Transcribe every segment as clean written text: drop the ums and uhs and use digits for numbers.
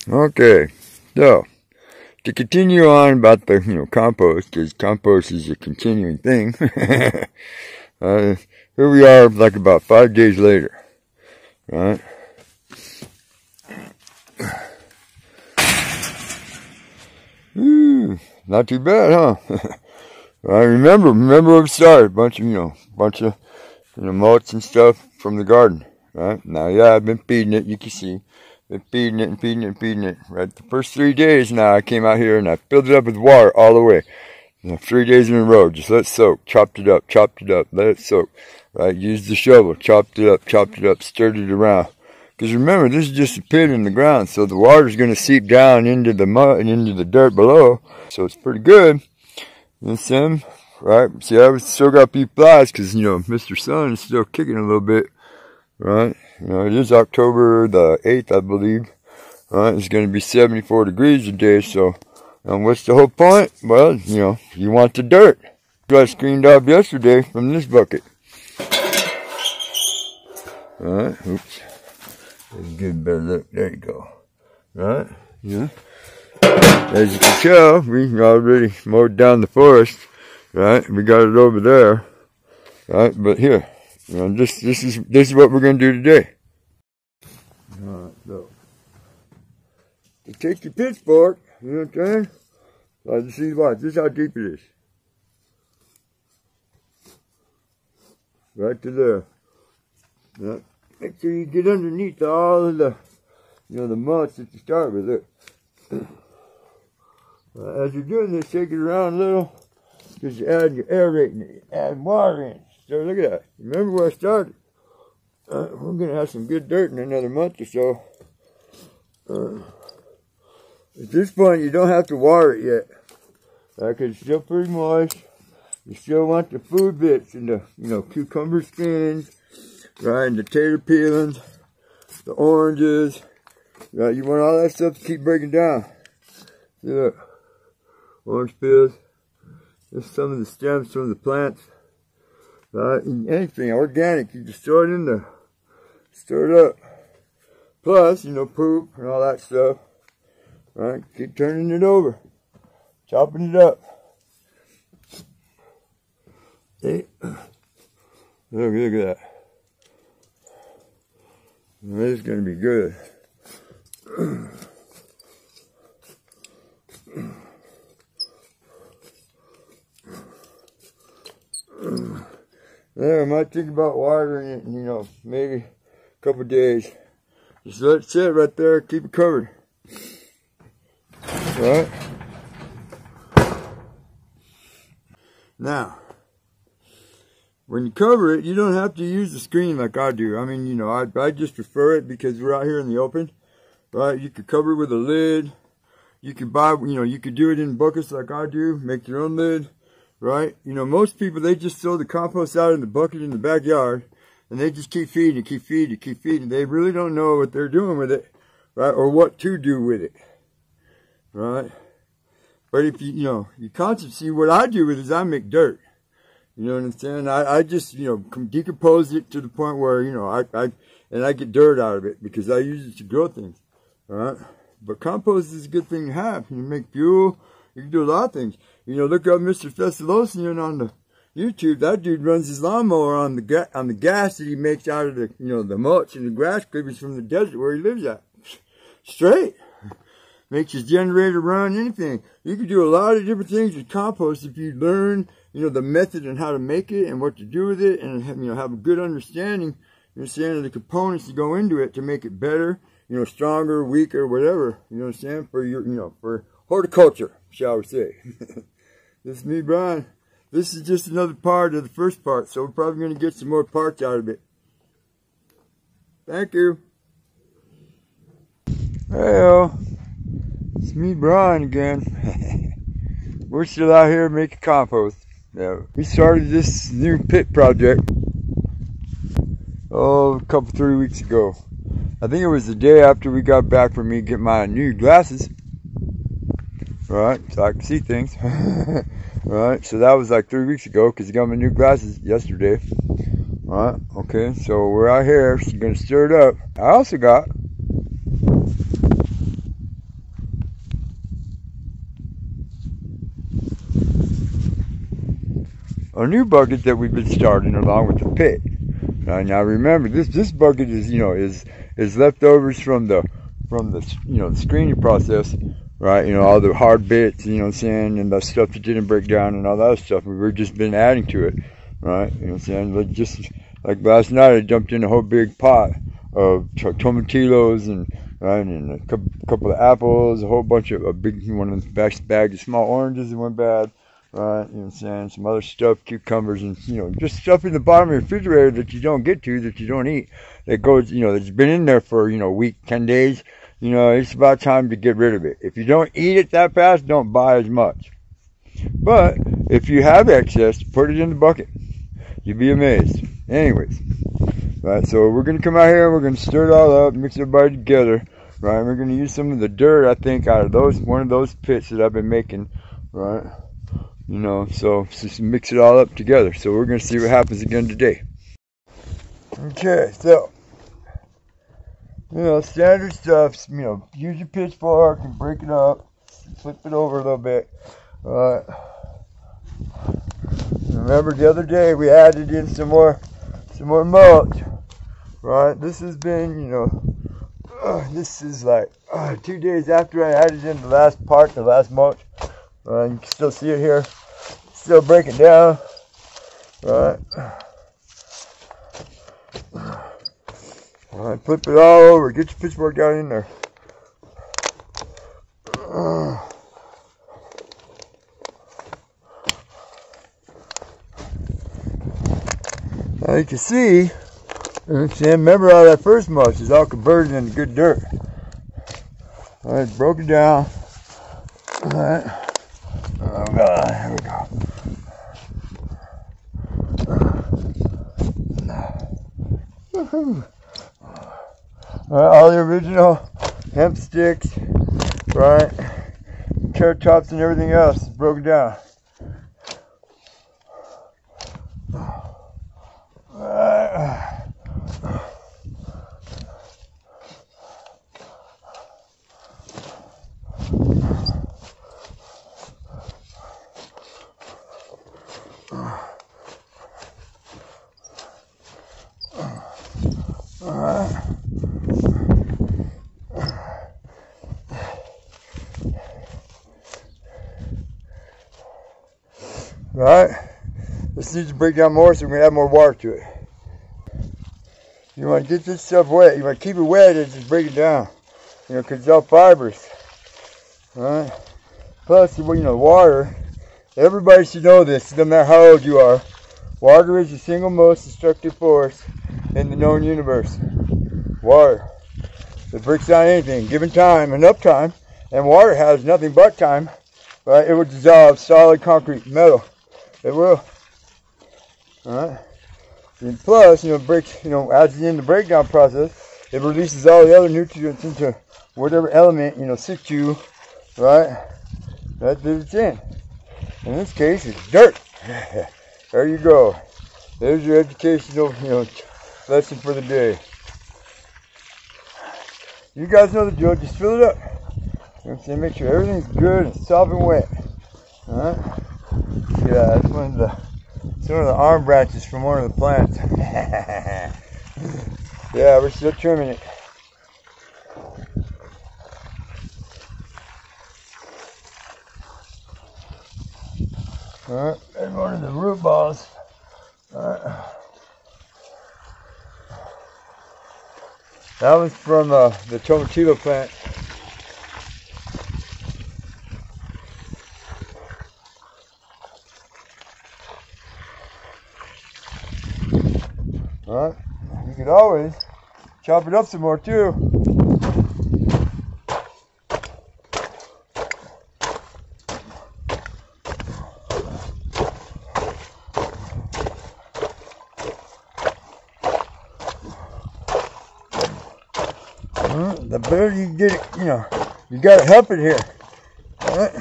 Okay, so to continue on about the compost, because compost is a continuing thing. Here we are, like about 5 days later, right? Not too bad, huh? I remember where we started. Bunch of mulch and stuff from the garden, right? Now, yeah, I've been feeding it. You can see, been feeding it and feeding it and feeding it. Right, the first 3 days now, I came out here and I filled it up with water all the way. 3 days in a row, just let it soak. Chopped it up, let it soak. Right, used the shovel, chopped it up, stirred it around. Because remember, this is just a pit in the ground, so the water's going to seep down into the mud and into the dirt below. So it's pretty good. And then, right, see, I still got a few flies because, Mr. Sun is still kicking a little bit. Right, it is October the 8th, I believe. Right, it's going to be 74 degrees today, so, what's the whole point? Well, you want the dirt. I screened off yesterday from this bucket. Alright, oops. Let's get a better look. There you go. Right? Yeah. As you can tell, we already mowed down the forest. Right? We got it over there. Right? But here, this is what we're gonna do today. Alright, so you take your pitchfork, you know what I'm saying? Like you see, watch, this is how deep it is. Right to there. Yeah. Make sure you get underneath all of the, the mulch that you start with. Look. As you're doing this, shake it around a little, because you add your aerating it, add water in. So look at that. Remember where I started? We're going to have some good dirt in another month or so. At this point, you don't have to water it yet, because it's still pretty moist. You still want the food bits and the, cucumber skins. Right, and the tater peelings, the oranges, right, you want all that stuff to keep breaking down. See, look, orange peels, just some of the stems from the plants, right, and anything organic, you just throw it in there, stir it up. Plus, poop and all that stuff, right, keep turning it over, chopping it up. See, look at that. This is going to be good. There, I might think about watering it in, maybe a couple days. Just let it sit right there, keep it covered. Right? Now, when you cover it, you don't have to use the screen like I do. I mean, I just prefer it because we're out here in the open, right? You could cover it with a lid. You could buy, you could do it in buckets like I do, make your own lid, right? Most people, they just throw the compost out in the bucket in the backyard, and they just keep feeding it, keep feeding it, keep feeding it. They really don't know what they're doing with it, right? Or what to do with it, right? But if you constantly see what I do with it is I make dirt. You know what I'm saying? I just, decompose it to the point where, I get dirt out of it because I use it to grow things, alright? But compost is a good thing to have. You can make fuel, you can do a lot of things. Look up Mr. Festalosian on the YouTube. That dude runs his lawnmower on the gas that he makes out of the, the mulch and the grass clippings from the desert where he lives at. Straight. Makes his generator run, anything. You can do a lot of different things with compost if you learn, the method and how to make it and what to do with it, and have a good understanding, of the components that go into it to make it better, stronger, weaker, whatever, for your, for horticulture, shall we say. This is me, Brian. This is just another part of the first part, so we're probably going to get some more parts out of it. Thank you. Hey-o. It's me, Brian, again. We're still out here making compost. Yeah, we started this new pit project, a couple, 3 weeks ago. I think it was the day after we got back from me getting my new glasses. Right, so I can see things. Right, so that was like 3 weeks ago because I got my new glasses yesterday. Right, okay, so we're out here, so you're going to stir it up. I also got a new bucket that we've been starting along with the pit. Now remember, this bucket is is leftovers from the the screening process, right? All the hard bits, saying, and the stuff that didn't break down and all that stuff. We've just been adding to it, right? Saying, just like last night, I dumped in a whole big pot of tomatillos and a couple of apples, a whole bunch of a big one of the bags of small oranges that went bad. Right, some other stuff, cucumbers, and just stuff in the bottom of your refrigerator that you don't get to, that you don't eat, that goes, that's been in there for a week, 10 days. It's about time to get rid of it. If you don't eat it that fast, don't buy as much. But if you have excess, put it in the bucket. You'll be amazed. Anyways, right, so we're gonna come out here and we're gonna stir it all up, mix everybody together. Right, we're gonna use some of the dirt, I think, out of one of those pits that I've been making. Right. So just mix it all up together. So we're going to see what happens again today. Okay, so, standard stuff, use your pitchfork and break it up, flip it over a little bit. Remember the other day we added in some more mulch, right? This has been, this is like 2 days after I added in the last mulch. You can still see it here. Still breaking down. Right. Alright, flip it all over. Get your pitchfork down in there. Now you can see, remember all that first mulch is all converted into good dirt. Alright, broken down. Alright. Oh God, here we go. All the original hemp sticks, right? Carrot tops and everything else is broken down. Right, this needs to break down more, so we're gonna add more water to it. You want to get this stuff wet. You want to keep it wet and just break it down, because it's all fibrous. All right. Plus, water. Everybody should know this, no matter how old you are. Water is the single most destructive force in the known universe. Water. It breaks down anything, given time, enough time, and water has nothing but time. Right, it will dissolve solid concrete, metal. It will. Alright. And plus, breaks, as in the breakdown process, it releases all the other nutrients into whatever element, situ, right? That it's in. In this case, it's dirt. There you go. There's your educational, lesson for the day. You guys know the drill. Just fill it up. Make sure everything's good and soft and wet. Alright? Yeah, that's one of the arm branches from one of the plants. Yeah, we're still trimming it. Alright, and one of the root balls. Alright. That was from the tomatillo plant. Alright, you could always chop it up some more too. The better you get it, you gotta help it here. Alright.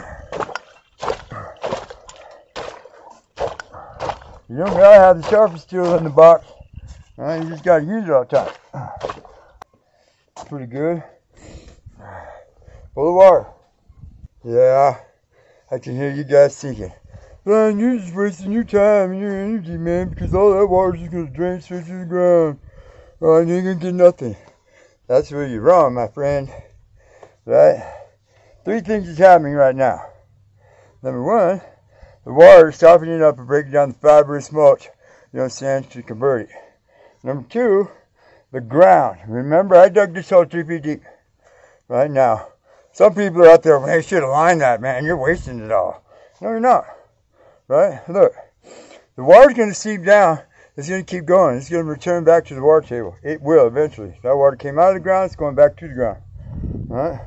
You don't gotta have the sharpest tool in the box. You just gotta use it all the time. Pretty good. Full of water. Yeah, I can hear you guys thinking, Brian, you're just wasting your time and your energy, man, because all that water's just going to drain straight to the ground. And you ain't going to get nothing. That's where you're wrong, my friend. Right? 3 things is happening right now. Number 1, the water is softening up and breaking down the fibrous mulch, you know what I'm saying, to convert it. Number 2, the ground. Remember, I dug this hole 3 feet deep. Right now. Some people are out there, man, you should have lined that, man. You're wasting it all. No, you're not. Right? Look. The water's going to seep down. It's going to keep going. It's going to return back to the water table. It will eventually. That water came out of the ground. It's going back to the ground. Right?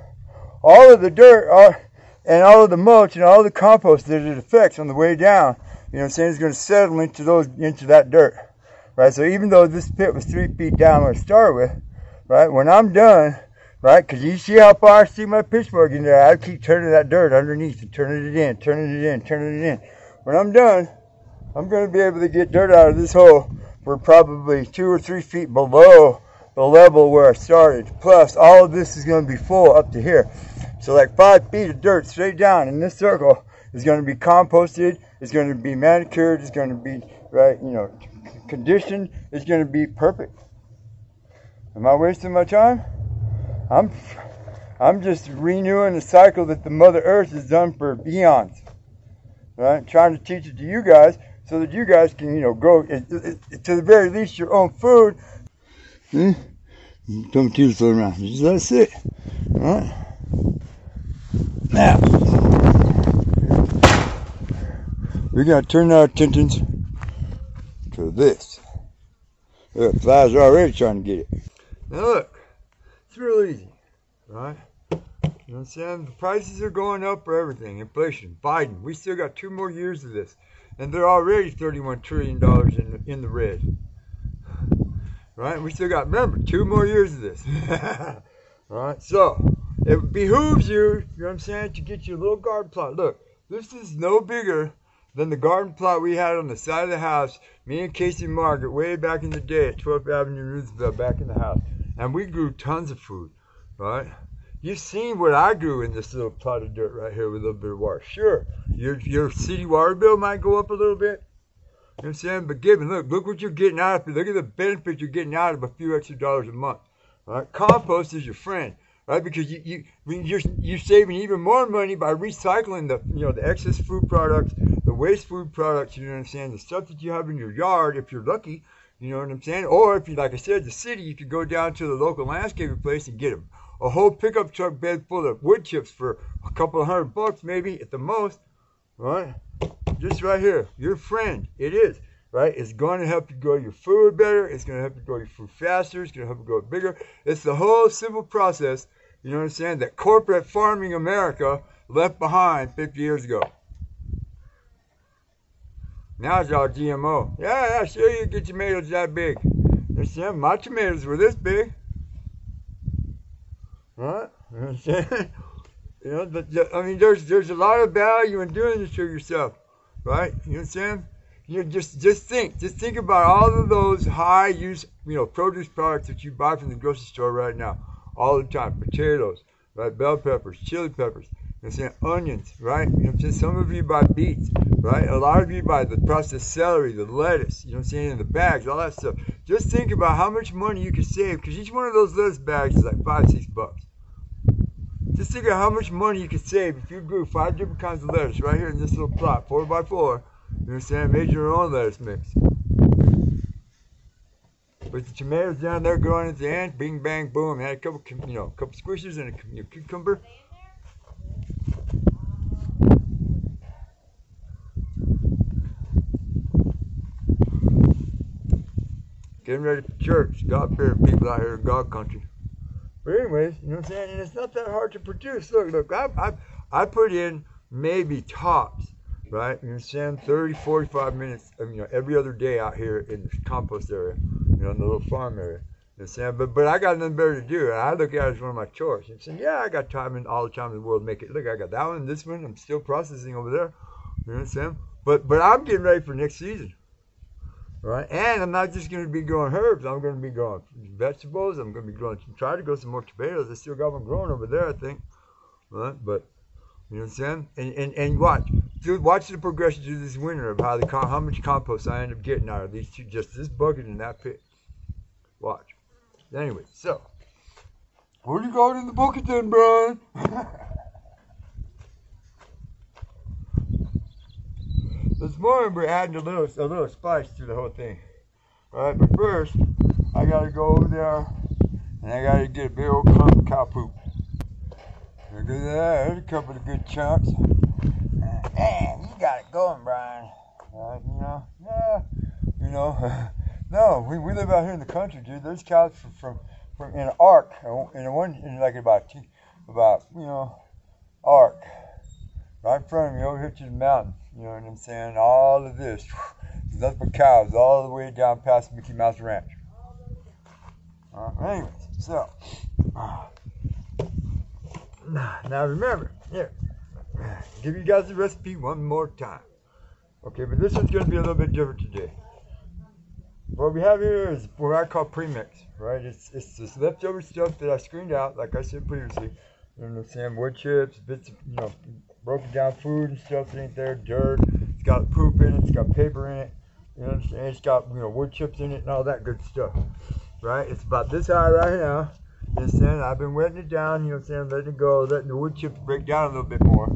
All of the dirt and all of the mulch and all of the compost that it affects on the way down, you know what I'm saying, is going to settle into that dirt. Right? So even though this pit was 3 feet down when I started with, right, when I'm done, right, because you see how far I see my pitchfork in there, I keep turning that dirt underneath and turning it in, turning it in, turning it in. When I'm done, I'm going to be able to get dirt out of this hole for probably 2 or 3 feet below the level where I started. Plus, all of this is going to be full up to here. So like 5 feet of dirt straight down in this circle is going to be composted. It's going to be manicured. It's going to be, right, you know, conditioned. It's going to be perfect. Am I wasting my time? I'm just renewing the cycle that the Mother Earth has done for eons. Right? Trying to teach it to you guys so that you guys can, you know, grow, to the very least, your own food. Don't teach it around. Just let it sit. All right? Now, we got to turn our attentions to this. Look, flies are already trying to get it. Now look, it's real easy, right? You know what I'm saying? The prices are going up for everything. Inflation, Biden, we still got 2 more years of this. And they're already $31 trillion in the red. Right? We still got, remember, 2 more years of this. Alright, so it behooves you, you know what I'm saying, to get your little garden plot. Look, this is no bigger than the garden plot we had on the side of the house, me and Casey and Margaret, way back in the day at 12th Avenue, Roosevelt, back in the house. And we grew tons of food, right? You've seen what I grew in this little plot of dirt right here with a little bit of water. Sure, your city water bill might go up a little bit. You know what I'm saying? But given, look what you're getting out of it. Look at the benefit you're getting out of a few extra dollars a month. Right? Compost is your friend, right? Because you're saving even more money by recycling the excess food products, the waste food products. You know what I'm saying? The stuff that you have in your yard, if you're lucky. You know what I'm saying? Or if you, like I said, the city, you could go down to the local landscaping place and get them. A whole pickup truck bed full of wood chips for a couple of $100 maybe at the most, right? Just right here, your friend, it is, right? It's going to help you grow your food better. It's going to help you grow your food faster. It's going to help you grow it bigger. It's the whole simple process, you know what I'm saying, that corporate farming America left behind 50 years ago. Now it's all GMO. Yeah, sure, you get tomatoes that big. My tomatoes were this big. Right? You know what I'm saying? You know, but I mean, there's a lot of value in doing this to yourself, right? You know what I'm saying? You know, just think about all of those high use, you know, produce products that you buy from the grocery store right now, all the time. Potatoes, right? Bell peppers, chili peppers. You know what I'm saying? Onions, right? You know what I'm saying? Some of you buy beets, right? A lot of you buy the processed celery, the lettuce, you know what I'm saying, in the bags, all that stuff. Just think about how much money you can save, because each one of those lettuce bags is like $5-6. Just think of how much money you could save if you grew 5 different kinds of lettuce right here in this little plot, 4x4. You know what I'm saying? Made your own lettuce mix. With the tomatoes down there growing at the end, bing, bang, boom. Had a couple squishes and a cucumber. Getting ready for church. God-fearing people out here in God country. But anyways, you know what I'm saying? And it's not that hard to produce. Look, I put in maybe tops, right? You know what I'm saying? 30, 45 minutes, every other day out here in the compost area, in the little farm area. You know what I'm saying? But I got nothing better to do. And I look at it as one of my chores. You know what I'm saying? Yeah, I got time and all the time in the world to make it. Look, I got that one, this one. I'm still processing over there. You know what I'm saying? But I'm getting ready for next season. Right, and I'm not just going to be growing herbs. I'm going to be growing vegetables. I'm going to be try to grow some more tomatoes. I still got one growing over there, I think. Right, but You know what I'm saying? And watch. Dude, watch the progression through this winter of how much compost I end up getting out of these two, just this bucket and that pit. Watch. Anyway, so what do you got in the bucket then, Brian? This morning we're adding a little spice to the whole thing. Alright, but first I gotta go over there and I gotta get a big old clump of cow poop. Look at that, there's a couple of good chunks. Man, you got it going, Brian. No, we live out here in the country, dude. There's cows from in an arc, in like about arc, right in front of me, over here to the mountain. You know what I'm saying? All of this, nothing but cows, all the way down past Mickey Mouse Ranch. Anyways, so now remember, here, give you guys the recipe one more time. Okay, but this one's going to be a little bit different today. What we have here is what I call premix, right? It's this leftover stuff that I screened out, like I said previously. You know what I'm saying? Wood chips, bits of, broken down food and stuff that ain't there, dirt. It's got poop in it, it's got paper in it. You know what I'm saying? It's got, wood chips in it and all that good stuff, right? It's about this high right now. You know what I'm saying? I've been wetting it down, letting it go, letting the wood chips break down a little bit more,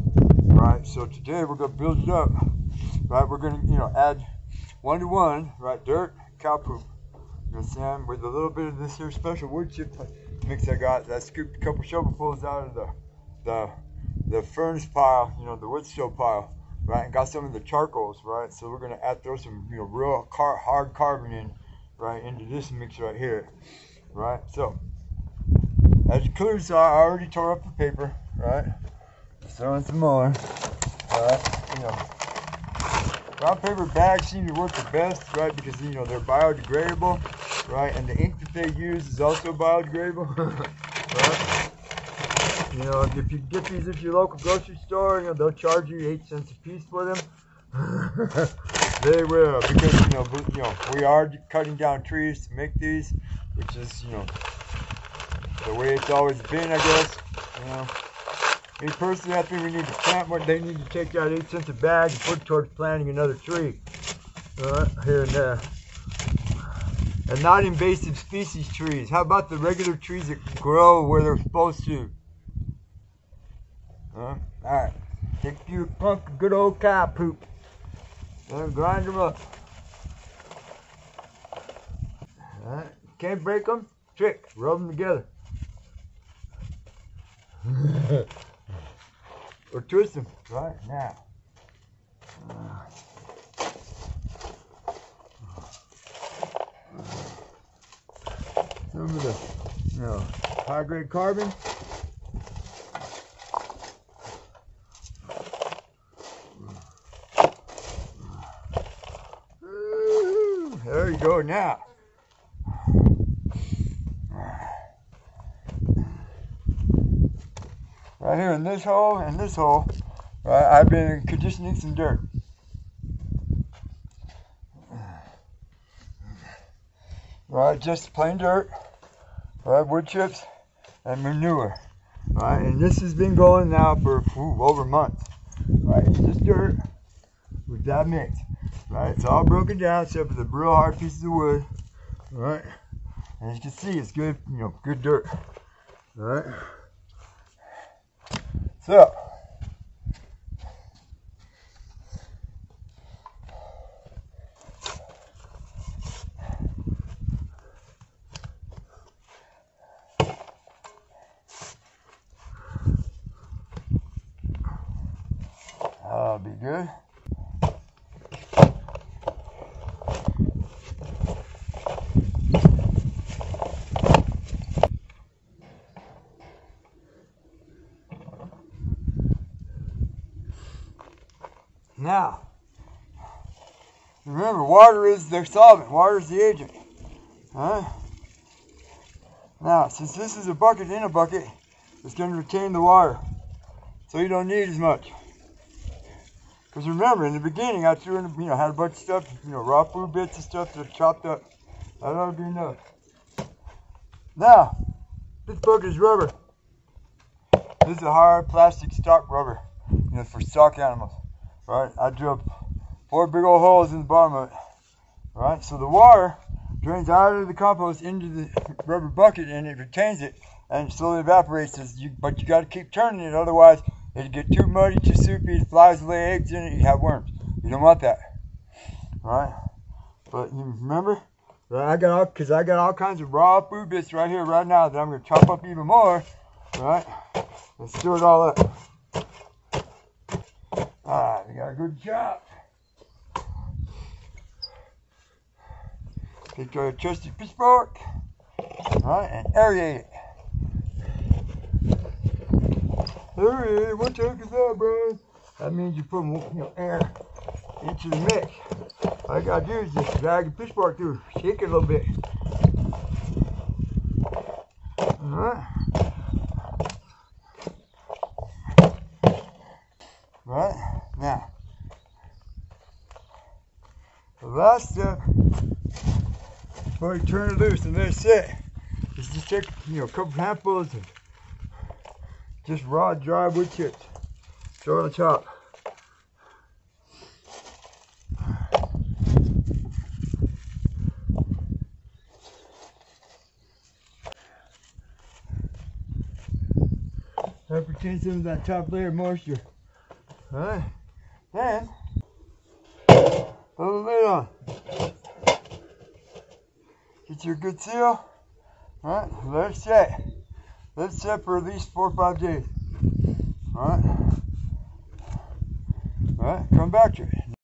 right? So today we're going to build it up, right? We're going to, add 1 to 1, right? Dirt, cow poop, you know what I'm saying? With a little bit of this here special wood chip mix I got. I scooped a couple shovelfuls out of the furnace pile, the wood stove pile, right? And got some of the charcoals, right? So we're gonna throw some, real hard carbon in, right, into this mix right here, right? So as you clearly saw, I already tore up the paper, right? Just throwing some more, right? Brown paper bags seem to work the best, right? Because they're biodegradable, right? And the ink that they use is also biodegradable, right? If you get these at your local grocery store, they'll charge you 8 cents a piece for them. They will, because we are cutting down trees to make these, which is the way it's always been, I guess. Me personally, I think we need to plant what they need to take that 8 cents a bag and put towards planting another tree, here and there. And not invasive species trees. How about the regular trees that grow where they're supposed to? Alright, take you a punk of good old cow poop and grind them up. Alright, can't break them? Trick, rub them together. Or twist them, right now. Some of the, high-grade carbon. There you go now. Right here in this hole and this hole, right, I've been conditioning some dirt. Right, just plain dirt, right, wood chips and manure. Right, and this has been going now for over months. Right, it's just dirt with that mix. Right, it's all broken down except for the real hard pieces of wood. Right, and as you can see, it's good, good dirt. Right. So, that'll be good. Now, remember, water is the solvent. Water is the agent. Now, since this is a bucket in a bucket, it's going to retain the water. So you don't need as much. Because remember, in the beginning, I threw in, had a bunch of stuff, raw food bits and stuff that I chopped up. That ought to be enough. Now, this bucket is rubber. This is a hard plastic stock rubber. for stock animals. Right? I drilled 4 big old holes in the bottom of it. Right? So the water drains out of the compost into the rubber bucket and it retains it and it slowly evaporates. But you got to keep turning it, otherwise it'll get too muddy, too soupy, flies lay eggs in it, you have worms. You don't want that. Right? But you remember, I got all kinds of raw food bits right here, right now that I'm going to chop up even more. Right? And store it all up. Alright, we got a good chop. Take your trusty pitchfork, right, and aerate it. Aerate, what the heck is that, bro? That means you put air into the mix. All I gotta do is just drag the pitchfork through, shake it a little bit. Alright. Right, now, the last step before you turn it loose and let it sit, is just take a couple handfuls of just raw, dry wood chips. Throw it on top. That retains some of that top layer of moisture. Alright, then put the lid on. Get your good seal. Alright, let it set. Let it set for at least 4 or 5 days. Alright. Alright, come back to it.